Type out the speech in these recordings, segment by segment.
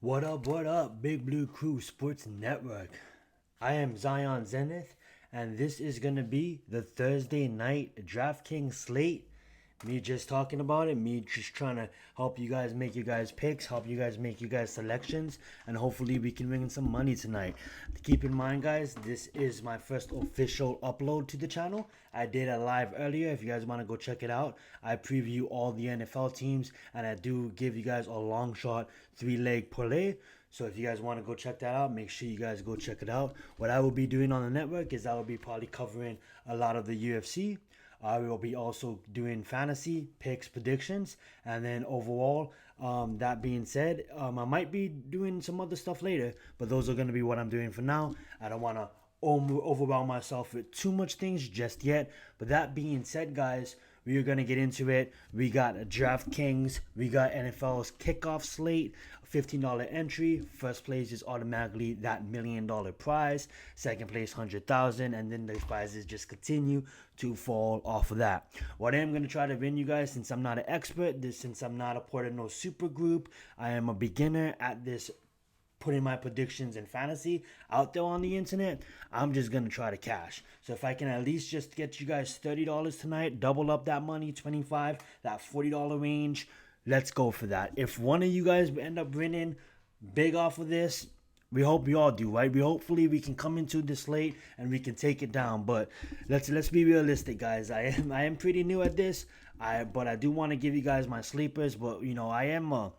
What up, Big Blue Crew Sports Network? I am Zion Zenith, and this is going to be the Thursday night DraftKings slate. Me just talking about it, me just trying to help you guys make your guys picks, help you guys make you guys selections, and hopefully we can win in some money tonight. Keep in mind, guys, this is my first official upload to the channel. I did a live earlier. If you guys want to go check it out, I preview all the NFL teams, and I do give you guys a long shot 3-leg parlay. So if you guys want to go check that out, make sure you guys go check it out. What I will be doing on the network is I will be probably covering a lot of the UFC. I will be also doing fantasy picks, predictions, and then overall. That being said, I might be doing some other stuff later, but those are going to be what I'm doing for now. I don't want to overwhelm myself with too much things just yet. But that being said, guys, we are going to get into it. We got DraftKings. We got NFL's kickoff slate. $15 entry. First place is automatically that $1 million prize. Second place, $100,000. And then the prizes just continue to fall off of that. What I am going to try to win you guys, since I'm not an expert, since I'm not a part of no super group, I am a beginner at this, putting my predictions and fantasy out there on the internet. I'm just gonna try to cash. So if I can at least just get you guys $30 tonight, double up that money, 25, that $40 range, let's go for that. If one of you guys end up winning big off of this, we hope we all do, right? Hopefully we can come into this late and we can take it down. But let's be realistic, guys. I am pretty new at this. But I do want to give you guys my sleepers. But you know, I'm a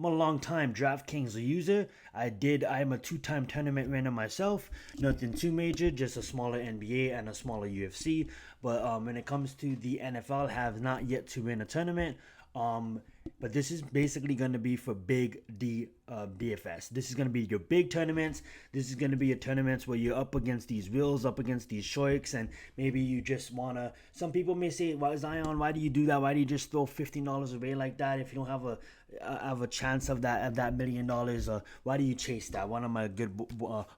long time DraftKings user. I'm a 2-time tournament winner myself. Nothing too major, just a smaller NBA and a smaller UFC. But when it comes to the NFL, have not yet to win a tournament. But this is basically going to be for big DFS. This is going to be your big tournaments. This is going to be your tournaments where you're up against these wheels, up against these sharks, and maybe you just want to. Some people may say, "Why, Zion? Why do you do that? Why do you just throw $15 away like that if you don't have a chance of that $1 million? Why do you chase that?" One of my good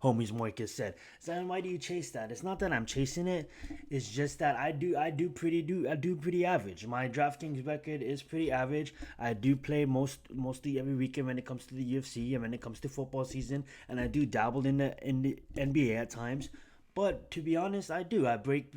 homies, Moikas, said, "Zion, why do you chase that?" It's not that I'm chasing it. It's just that I do pretty average. My DraftKings record is pretty average. I do play mostly every weekend when it comes to the UFC and when it comes to football season, and I do dabble in the NBA at times. But to be honest, I break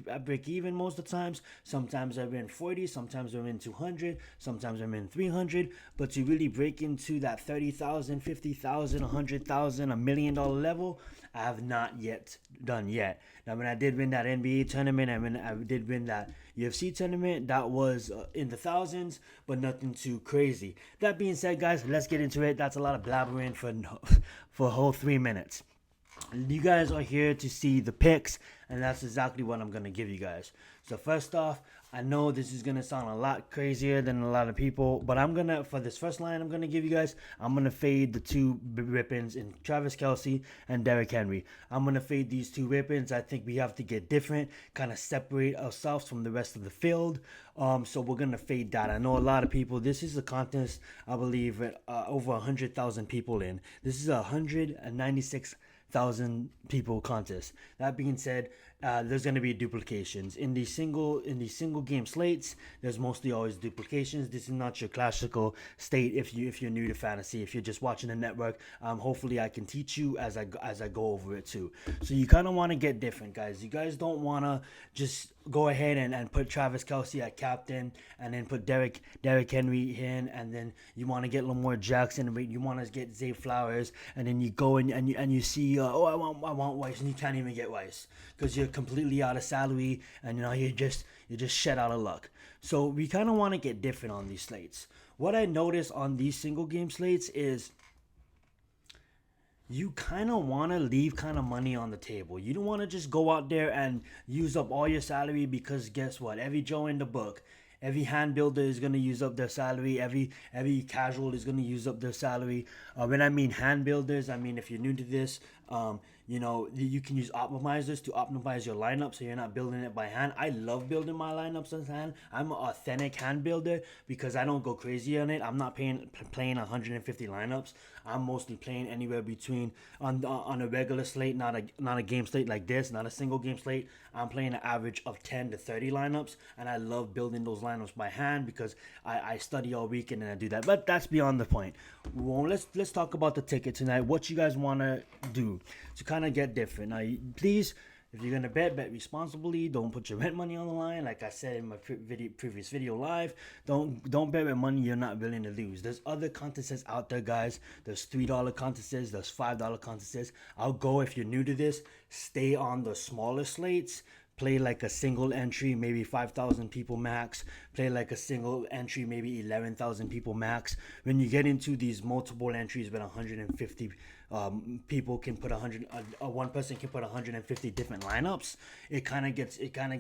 even most of the times. Sometimes I win 40, sometimes I win 200, sometimes I win 300. But to really break into that 30,000, 50,000, 100,000, $1 million level, I have not yet done yet. Now, when I did win that NBA tournament, and when I did win that UFC tournament, that was in the thousands, but nothing too crazy. That being said, guys, let's get into it. That's a lot of blabbering for a whole 3 minutes. You guys are here to see the picks, and that's exactly what I'm going to give you guys. So first off, I know this is going to sound a lot crazier than a lot of people, but for this first line I'm going to give you guys, I'm going to fade the two weapons in Travis Kelce and Derrick Henry. I'm going to fade these two weapons. I think we have to get different, kind of separate ourselves from the rest of the field. So we're going to fade that. I know a lot of people, this is a contest, I believe, with over 100,000 people in. This is 196,000 people contest. That being said, there's going to be duplications in the single game slates. There's mostly always duplications. This is not your classical state. If you're new to fantasy, if you're just watching the network, hopefully I can teach you as I go over it too. So you kind of want to get different, guys. You guys don't want to just go ahead and put Travis Kelce at captain and then put Derrick Henry in, and then you want to get Lamar Jackson, you want to get Zay Flowers, and then you go and you see I want Weiss, and you can't even get Weiss because you're completely out of salary, and you're just shut out of luck. So we kind of want to get different on these slates. What I notice on these single game slates is you kind of want to leave kind of money on the table. You don't want to just go out there and use up all your salary, because guess what? Every Joe in the book, every hand builder is going to use up their salary. Every casual is going to use up their salary. When I mean hand builders, I mean, if you're new to this, You know, you can use optimizers to optimize your lineup so you're not building it by hand. I love building my lineups on hand. I'm an authentic hand builder because I don't go crazy on it. I'm not playing 150 lineups. I'm mostly playing anywhere between on a regular slate, not a game slate like this, not a single game slate. I'm playing an average of 10 to 30 lineups, and I love building those lineups by hand because I study all weekend and I do that. But that's beyond the point. Well, let's talk about the ticket tonight. What you guys want to do to kind of get different. Now, please, if you're gonna bet responsibly. Don't put your rent money on the line. Like I said in my previous video live, don't bet with money you're not willing to lose. There's other contests out there, guys. There's $3 contests. There's $5 contests. I'll go, if you're new to this, stay on the smaller slates. Play like a single entry, maybe 5,000 people max. Play like a single entry, maybe 11,000 people max. When you get into these multiple entries with 150 people can put 100. One person can put 150 different lineups. It kind of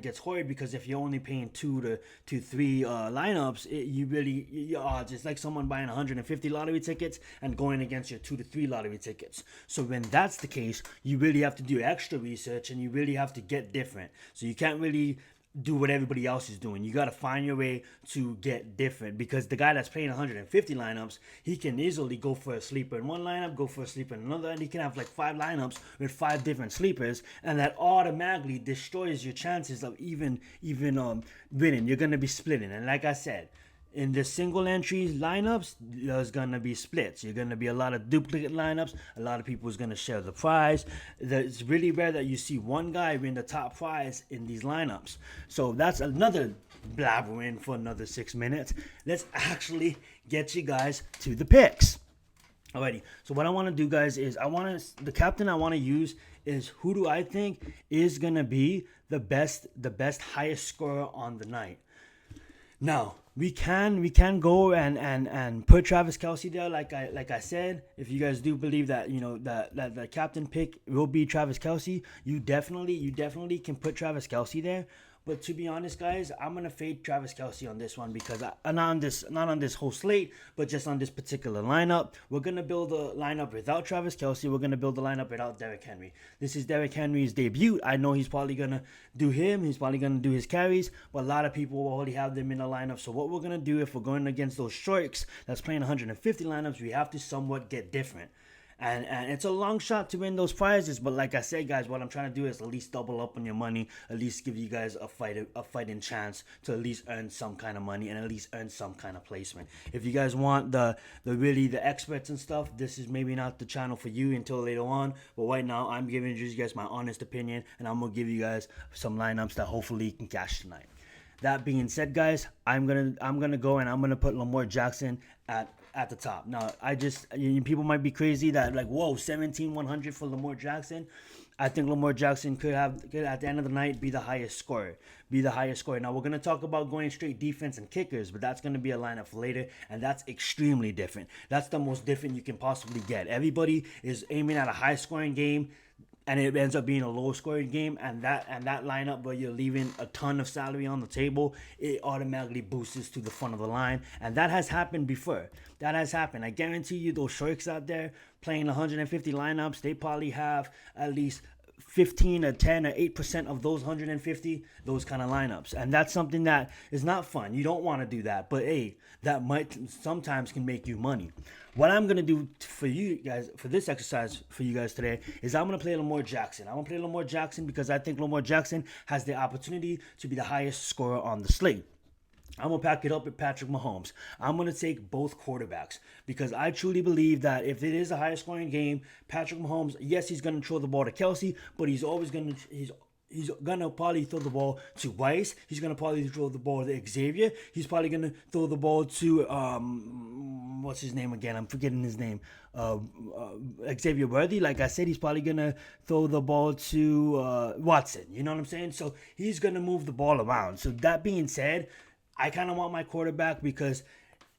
gets horrid because if you're only paying 2 to 3 lineups, your odds it's like someone buying 150 lottery tickets and going against your 2 to 3 lottery tickets. So when that's the case, you really have to do extra research and you really have to get different. So you can't really do what everybody else is doing. You got to find your way to get different because the guy that's playing 150 lineups, he can easily go for a sleeper in one lineup, go for a sleeper in another, and he can have like 5 lineups with 5 different sleepers, and that automatically destroys your chances of even winning. You're going to be splitting. And like I said, in the single entries lineups, there's gonna be splits. You're gonna be a lot of duplicate lineups. A lot of people is gonna share the prize. It's really rare that you see one guy win the top prize in these lineups. So that's another blabbering for another 6 minutes. Let's actually get you guys to the picks. Alrighty. So what I want to do, guys, is the captain I want to use is who do I think is gonna be the best highest scorer on the night. Now, we can go and put Travis Kelce there, like I said. If you guys do believe that that the captain pick will be Travis Kelce, you definitely can put Travis Kelce there. But to be honest, guys, I'm gonna fade Travis Kelce on this one because not on this whole slate, but just on this particular lineup. We're gonna build a lineup without Travis Kelce. We're gonna build a lineup without Derrick Henry. This is Derrick Henry's debut. I know he's probably gonna do him. He's probably gonna do his carries, but a lot of people will already have them in the lineup. So what we're gonna do if we're going against those sharks that's playing 150 lineups, we have to somewhat get different. And it's a long shot to win those prizes, but like I said, guys, what I'm trying to do is at least double up on your money, at least give you guys a fighting chance to at least earn some kind of money and at least earn some kind of placement. If you guys want the experts and stuff, this is maybe not the channel for you until later on. But right now, I'm giving you guys my honest opinion, and I'm gonna give you guys some lineups that hopefully you can cash tonight. That being said, guys, I'm gonna go and I'm gonna put Lamar Jackson at the top. Now, people might be crazy that like, whoa, 17,100 for Lamar Jackson. I think Lamar Jackson could at the end of the night be the highest scorer. Now, we're going to talk about going straight defense and kickers, but that's going to be a lineup for later, and that's extremely different. That's the most different you can possibly get. Everybody is aiming at a high-scoring game, and it ends up being a low-scoring game, and that lineup where you're leaving a ton of salary on the table, it automatically boosts to the front of the line, and that has happened before. That has happened. I guarantee you those sharks out there playing 150 lineups, they probably have at least 15 or 10 or 8% of those 150, those kind of lineups. And that's something that is not fun. You don't want to do that. But hey, that might sometimes can make you money. What I'm going to do for you guys, for this exercise for you guys today, is I'm going to play Lamar Jackson. I'm going to play Lamar Jackson because I think Lamar Jackson has the opportunity to be the highest scorer on the slate. I'm going to pack it up with Patrick Mahomes. I'm going to take both quarterbacks because I truly believe that if it is a higher scoring game, Patrick Mahomes, yes, he's going to throw the ball to Kelce, but he's going to probably throw the ball to Weiss. He's going to probably throw the ball to Xavier. He's probably going to throw the ball to, what's his name again? I'm forgetting his name. Xavier Worthy. Like I said, he's probably going to throw the ball to Watson. You know what I'm saying? So he's going to move the ball around. So that being said, I kind of want my quarterback because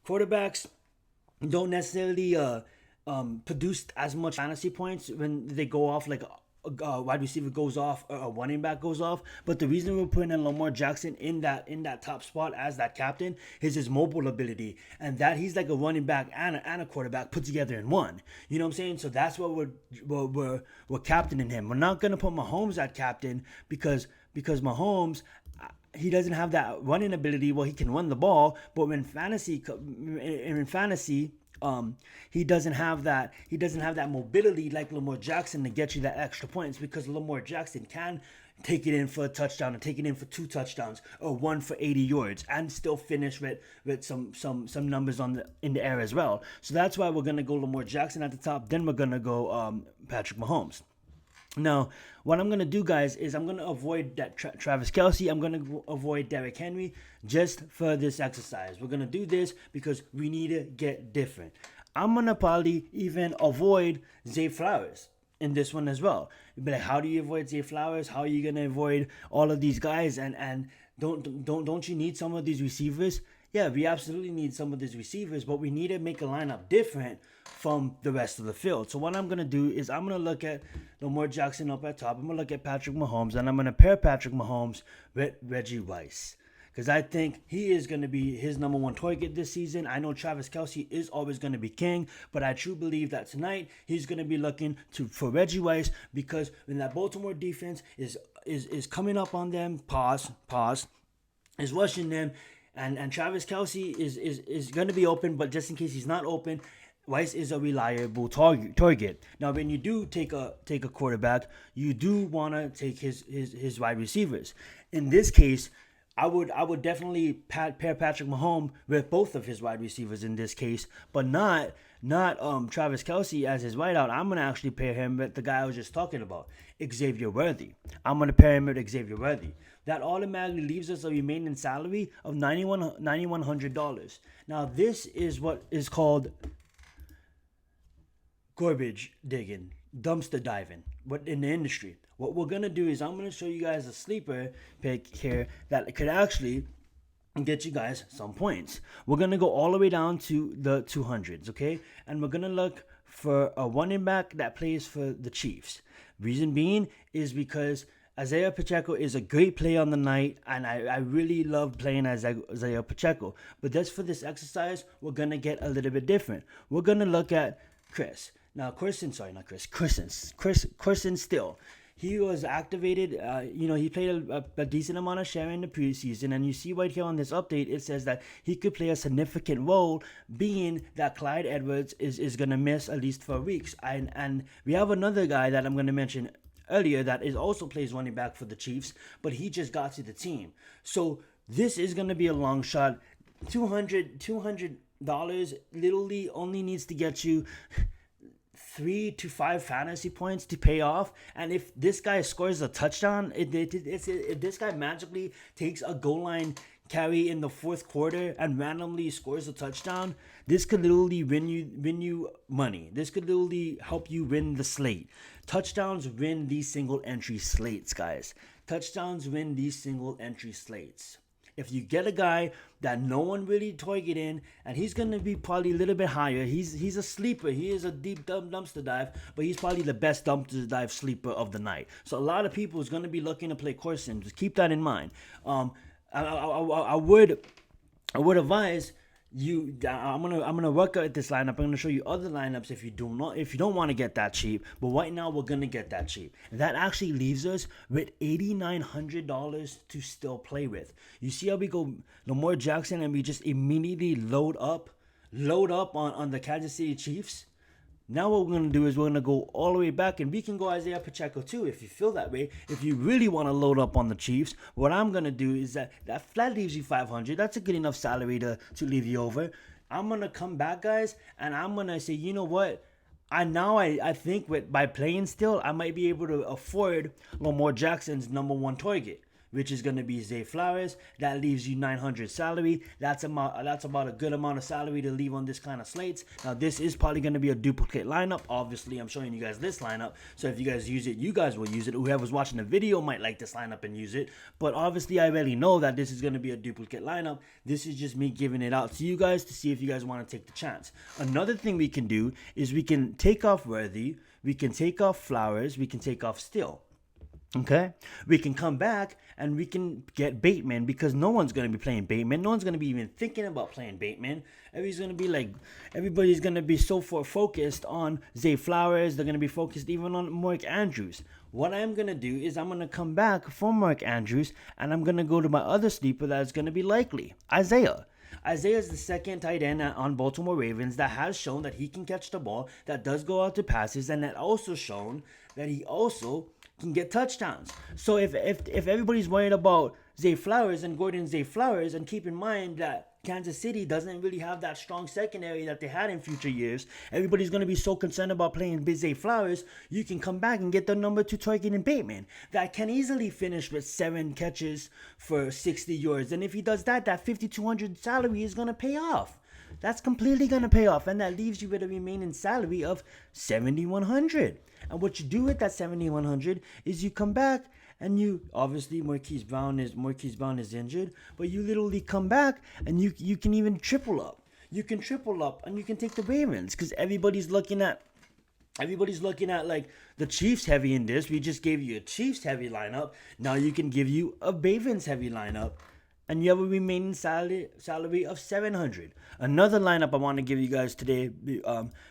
quarterbacks don't necessarily produce as much fantasy points when they go off like wide receiver goes off or a running back goes off. But the reason we're putting in Lamar Jackson in that top spot as that captain is his mobile ability, and that he's like a running back and a quarterback put together in one. You know what I'm saying? So that's what we're captaining him. We're not gonna put Mahomes at captain because Mahomes, he doesn't have that running ability. Well, he can run the ball, but in fantasy, he doesn't have that. He doesn't have that mobility like Lamar Jackson to get you that extra points, because Lamar Jackson can take it in for a touchdown and take it in for 2 touchdowns or 1 for 80 yards and still finish with some numbers in the air as well. So that's why we're gonna go Lamar Jackson at the top. Then we're gonna go Patrick Mahomes. Now, what I'm going to do, guys, is I'm going to avoid that Travis Kelce. I'm going to avoid Derrick Henry just for this exercise. We're going to do this because we need to get different. I'm going to probably even avoid Zay Flowers in this one as well. But how do you avoid Zay Flowers? How are you going to avoid all of these guys? And don't you need some of these receivers? Yeah, we absolutely need some of these receivers, but we need to make a lineup different from the rest of the field. So what I'm going to do is I'm going to look at Lamar Jackson up at top. I'm going to look at Patrick Mahomes, and I'm going to pair Patrick Mahomes with Reggie Rice, because I think he is going to be his number one target this season. I know Travis Kelce is always going to be king, but I truly believe that tonight he's going to be looking for Reggie Rice, because when that Baltimore defense is coming up on them, is rushing them, and Travis Kelce is going to be open, but just in case he's not open, Rice is a reliable target. Now, when you do take a quarterback, you do want to take his wide receivers. In this case, I would definitely pair Patrick Mahomes with both of his wide receivers in this case, but not Travis Kelce as his wideout. I'm going to actually pair him with the guy I was just talking about, Xavier Worthy. I'm going to pair him with Xavier Worthy. That automatically leaves us a remaining salary of $9,100. Now, this is what is called garbage digging, dumpster diving, but in the industry. What we're going to do is I'm going to show you guys a sleeper pick here that could actually get you guys some points. We're going to go all the way down to the 200s, okay? And we're going to look for a running back that plays for the Chiefs. Reason being is because Isaiah Pacheco is a great play on the night, and I really love playing Isaiah Pacheco. But just for this exercise, we're going to get a little bit different. We're going to look at Carson Steele. He was activated, he played a decent amount of share in the preseason, and you see right here on this update, it says that he could play a significant role, being that Clyde Edwards is going to miss at least 4 weeks. And we have another guy that I'm going to mention earlier that is also plays running back for the Chiefs, but he just got to the team. So this is going to be a long shot. $200 literally only needs to get you 3 to 5 fantasy points to pay off. And if this guy scores a touchdown, if this guy magically takes a goal line carry in the fourth quarter and randomly scores a touchdown, this could literally win you money. This could literally help you win the slate. Touchdowns win these single entry slates, guys. Touchdowns win these single entry slates. If you get a guy that no one really targeting, and he's going to be probably a little bit higher. He's a sleeper. He is a deep dumpster dive, but he's probably the best dumpster dive sleeper of the night. So a lot of people is going to be looking to play Carson. Just keep that in mind. I would advise you. I'm gonna work out this lineup. I'm gonna show you other lineups if you don't want to get that cheap. But right now we're gonna get that cheap. And that actually leaves us with $8,900 to still play with. You see how we go Lamar Jackson and we just immediately load up on the Kansas City Chiefs. Now what we're going to do is we're going to go all the way back, and we can go Isaiah Pacheco too if you feel that way. If you really want to load up on the Chiefs, what I'm going to do is that leaves you $500. That's a good enough salary to leave you over. I'm going to come back, guys, and I'm going to say, you know what? I think by playing still, I might be able to afford Lamar Jackson's number one target. which is going to be Zay Flowers. That leaves you 900 salary. That's about a good amount of salary to leave on this kind of slates. Now, this is probably going to be a duplicate lineup. Obviously, I'm showing you guys this lineup. So if you guys use it, you guys will use it. Whoever's watching the video might like this lineup and use it. But obviously, I already know that this is going to be a duplicate lineup. This is just me giving it out to you guys to see if you guys want to take the chance. Another thing we can do is we can take off Worthy, we can take off Flowers, we can take off Still. Okay, we can come back and we can get Bateman because no one's going to be playing Bateman. No one's going to be even thinking about playing Bateman. Everybody's going to be so focused on Zay Flowers. They're going to be focused even on Mark Andrews. What I'm going to do is I'm going to come back for Mark Andrews and I'm going to go to my other sleeper that's going to be likely, Isaiah. Isaiah is the second tight end on Baltimore Ravens that has shown that he can catch the ball, that does go out to passes, and that also shown that he also can get touchdowns. So if everybody's worried about Zay Flowers and Gordon Zay Flowers, and keep in mind that Kansas City doesn't really have that strong secondary that they had in future years, everybody's going to be so concerned about playing Zay Flowers, you can come back and get the number 2 target in Bateman that can easily finish with 7 catches for 60 yards. And if he does that, that $5,200 salary is going to pay off. That's completely going to pay off, and that leaves you with a remaining salary of $7,100. And what you do with that $7,100 is you come back and you, obviously Marquise Brown is injured, but you literally come back and you can even triple up. You can triple up and you can take the Ravens because everybody's looking at like the Chiefs heavy in this. We just gave you a Chiefs heavy lineup. Now you can give you a Ravens heavy lineup. And you have a remaining salary of $700. Another lineup I want to give you guys today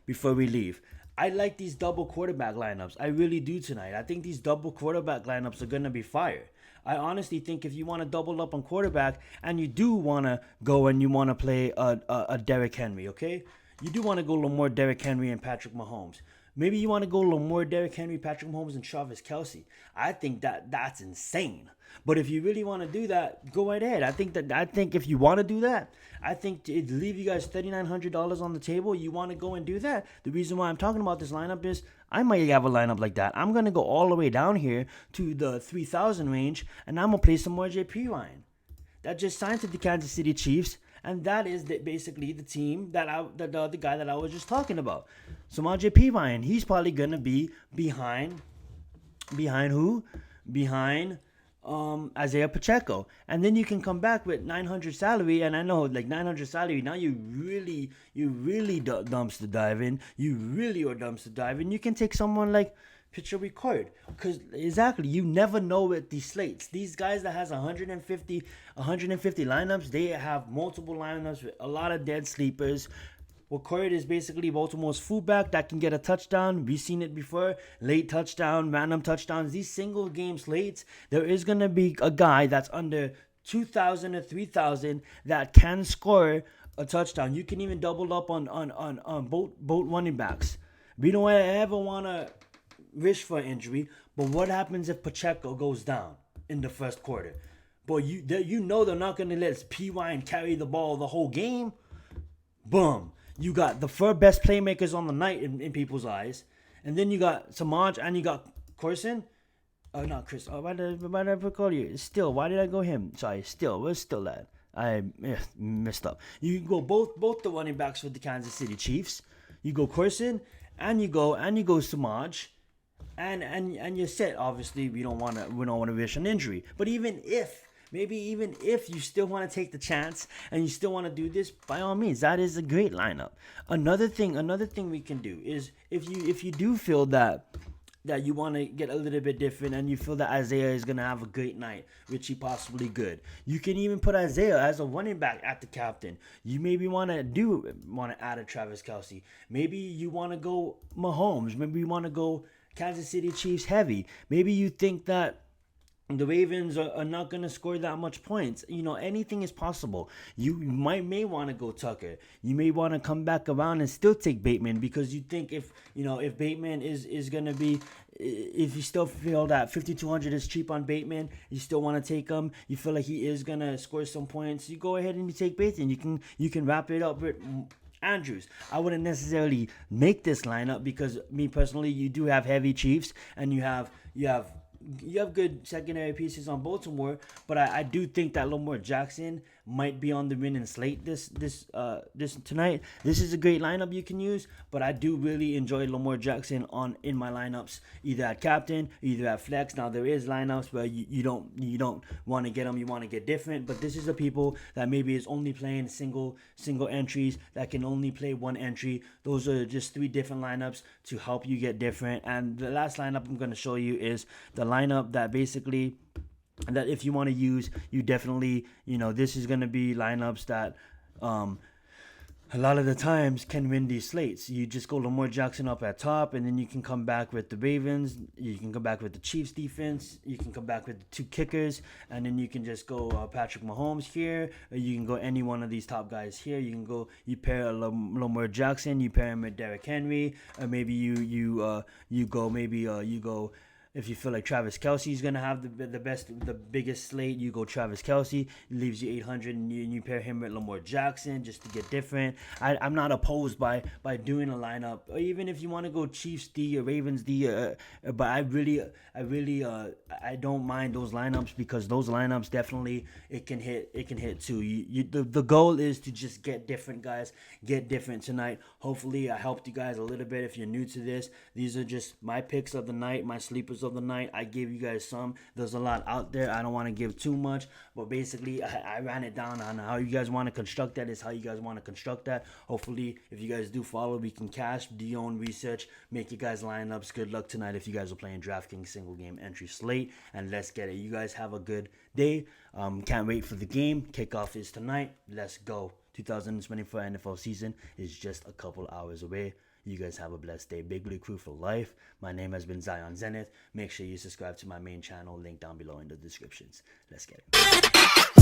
before we leave. I like these double quarterback lineups. I really do tonight. I think these double quarterback lineups are going to be fire. I honestly think if you want to double up on quarterback and you do want to go and you want to play a Derrick Henry, okay? You do want to go a little more Derrick Henry and Patrick Mahomes. Maybe you want to go a little more Derrick Henry, Patrick Mahomes, and Travis Kelce. I think that's insane. But if you really want to do that, go right ahead. I think if you want to do that, I think to leave you guys $3,900 on the table. You want to go and do that. The reason why I'm talking about this lineup is I might have a lineup like that. I'm gonna go all the way down here to the 3,000 range, and I'm gonna play some more JP Ryan. That just signed to the Kansas City Chiefs. And that is basically the team the guy that I was just talking about. So my JP Ryan, he's probably gonna be behind who? Behind Isaiah Pacheco. And then you can come back with 900 salary, and I know like 900 salary, now you really dumpster diving. You really are dumpster diving. You can take someone like Pitcher record, because exactly, you never know with these slates. These guys that has 150 lineups, they have multiple lineups with a lot of dead sleepers. Record is basically Baltimore's fullback that can get a touchdown. We've seen it before. Late touchdown, random touchdowns. These single game slates, there is going to be a guy that's under 2,000 or 3,000 that can score a touchdown. You can even double up on both running backs. We don't ever want to wish for injury, but what happens if Pacheco goes down in the first quarter? Boy, you know they're not going to let P.Y. carry the ball the whole game. Boom. You got the 4 best playmakers on the night in people's eyes. And then you got Samaj and you got Corson. Oh, not Chris. Oh, why did I call you? Still, why did I go him? Sorry, Still. Where's Still at? I messed up. You go both the running backs for the Kansas City Chiefs. You go Corson and you go Samaj. And you're set. Obviously, we don't want to wish an injury. But even if you still want to take the chance and you still want to do this, by all means, that is a great lineup. Another thing we can do is if you do feel that you want to get a little bit different and you feel that Isaiah is going to have a great night, which he possibly could, you can even put Isaiah as a running back at the captain. You maybe want to add a Travis Kelce. Maybe you want to go Mahomes. Maybe you want to go Kansas City Chiefs heavy. Maybe you think that the Ravens are not going to score that much points. You know, anything is possible. You may want to go Tucker. You may want to come back around and still take Bateman, because you think if Bateman is going to be, if you still feel that 5,200 is cheap on Bateman, you still want to take him, you feel like he is going to score some points, you go ahead and you take Bateman. You can wrap it up with Andrews. I wouldn't necessarily make this lineup because me personally, you do have heavy Chiefs and you have good secondary pieces on Baltimore, but I do think that Lamar Jackson might be on the winning slate this tonight. This is a great lineup you can use, but I do really enjoy Lamar Jackson in my lineups, either at captain, either at flex. Now there is lineups where you don't want to get them, you want to get different, but this is the people that maybe is only playing single entries, that can only play one entry. Those are just 3 different lineups to help you get different. And the last lineup I'm going to show you is the lineup that basically, that if you want to use, you definitely, this is going to be lineups that a lot of the times can win these slates. You just go Lamar Jackson up at top, and then you can come back with the Ravens, you can come back with the Chiefs defense, you can come back with the 2 kickers, and then you can just go Patrick Mahomes here, or you can go any one of these top guys here. You pair Lamar Jackson, you pair him with Derrick Henry, or maybe you go. If you feel like Travis Kelce is going to have the biggest slate, you go Travis Kelce. It leaves you 800, and you pair him with Lamar Jackson just to get different. I'm not opposed by doing a lineup, or even if you want to go Chiefs D or Ravens D. But I don't mind those lineups, because those lineups definitely it can hit too. The goal is to just get different, guys. Get different tonight. Hopefully, I helped you guys a little bit. If you're new to this, these are just my picks of the night, my sleepers of the night. I gave you guys some. There's a lot out there. I don't want to give too much, but basically I ran it down on how you guys want to construct that. Is how you guys want to construct that. Hopefully, if you guys do follow, we can cash, do your own research, make you guys lineups. Good luck tonight if you guys are playing DraftKings single game entry slate, and let's get it. You guys have a good day. Can't wait for the game. Kickoff is tonight. Let's go. 2024 NFL season is just a couple hours away. You guys have a blessed day. Big Blue Crew for life. My name has been Zion Zenith. Make sure you subscribe to my main channel. Link down below in the descriptions. Let's get it.